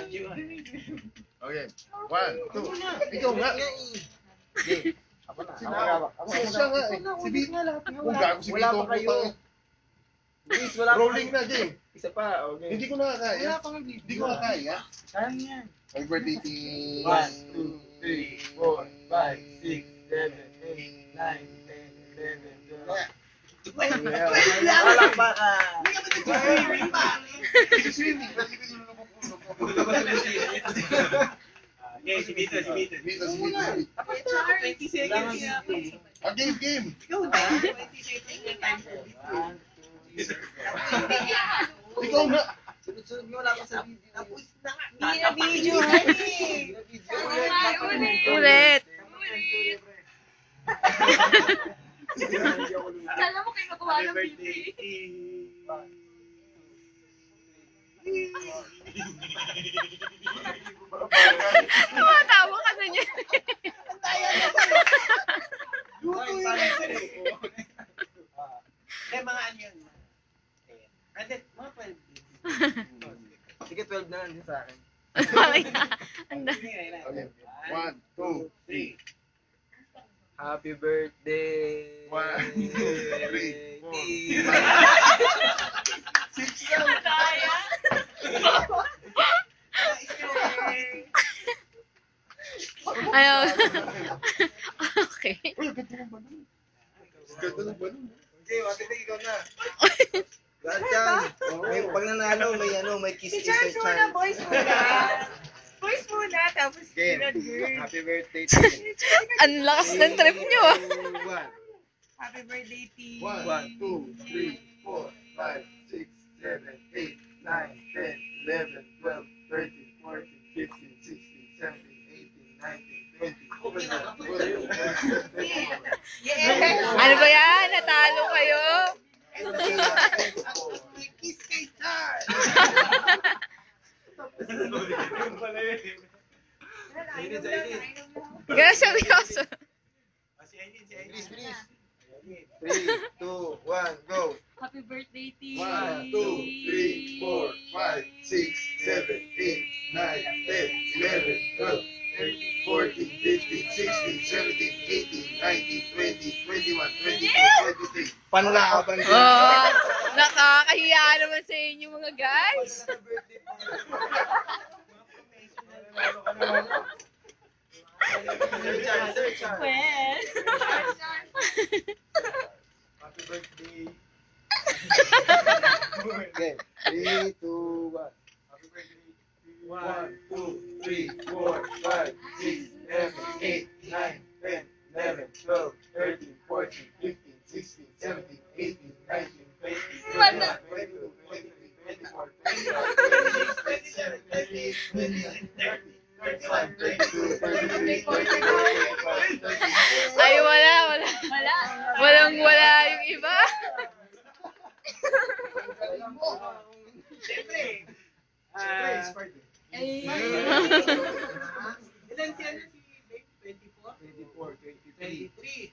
Okay. 1, 2. Ikaw nga. Okay. Ako na. Siya nga eh. Si Vito. Kung gago si Vito. Wala pa kayo. Please, wala pa. Rolling na, Jay. Isa pa, okay. Hindi ko nakakaya. Hindi ko nakakaya. Kaya yan. Happy birthday, Ting. 1, 2, 3, 4, 5, 6, 7, 8, 9, 10, 11, 12. Wala pa ka. Swimming. Okay, si Vito. Vito. Tapos na, 20 seconds niya. Game. Ikaw na. 20 seconds niya time for Vito. Ikaw nga. Sunod-sunod mo, wala pa sa video. Tapos na nga. Hindi na video, honey. Ulit. Kala mo kayo nakuha ng video Tumatawa ka na niya. Mga ano yun. Mga 12. Sige, 12 na lang din sa akin. Okay. 1, 2, 3. Happy birthday! 1, 2, 3, 4, 6 lang. Ayaw. Okay. Uy, ganda ng balon. Ganda ng balon. Okay, Ate ikaw na. Lahat yan. Pag nanalo, may kiss Si kiss kay Charles muna, Charles. boys muna. Boys muna, tapos Game. girl. Happy birthday to you. Ang lakas ng trip niyo. 1, Happy birthday, T. 1, 2, 3, 4, 5, 6, 7, 8, 9, 10, 11, 12, 13, 14, 15, 16, 17, 18, 19, 20. Yeah! Ano ba yan? Natalo kayo? Kiss kay Charles! Gano'n seryoso. Si Aileen. Bilis. 3, 2, 1, go. Happy birthday, T. 1, 2, 3, 4, 5, 6, 7, 8, 9, 10, 11, 12, 13, 14, 15, 16, 17, 18, 19, 20, 21, 22, 23. Panlaban ko. Oh, nakakahiya naman sa inyo mga guys. Sir Charles. Pwes. Happy birthday. Okay. 3, 2, 1. Happy birthday. 1, 2, 3, 4, 5, 6, 7, 8, 9, 10, 11, 12, 13, 14, 15, 16, 17, 18, 19, 20, 21, 22, 23, 24, 25, 26, 27, 28, 29, 30, 31, 32, 33, 34, 35, 36. Ay, wala. Walang-wala yung iba. Siyempre. Ay. Ilan siya na si Dave? 24? 23.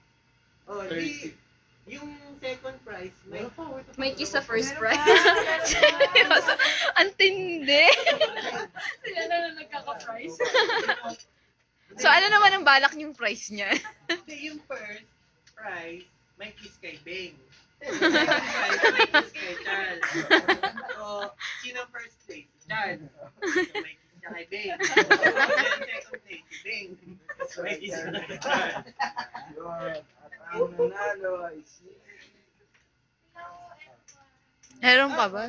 Oh, di, yung second prize, May kiss sa first prize. Seryoso. Ang tindi. Sila na nagkaka-prize. So, ano naman ang balak niyong prize niya? Kasi yung first prize, may kiss kay Beng. Second prize, may kiss kay Charles. So, sino first place? Charles. So, may kiss siya kay Beng. Then second place, si Beng. May kiss siya kay Charles. Yun. At ang nanalo ay si... Meron pa ba?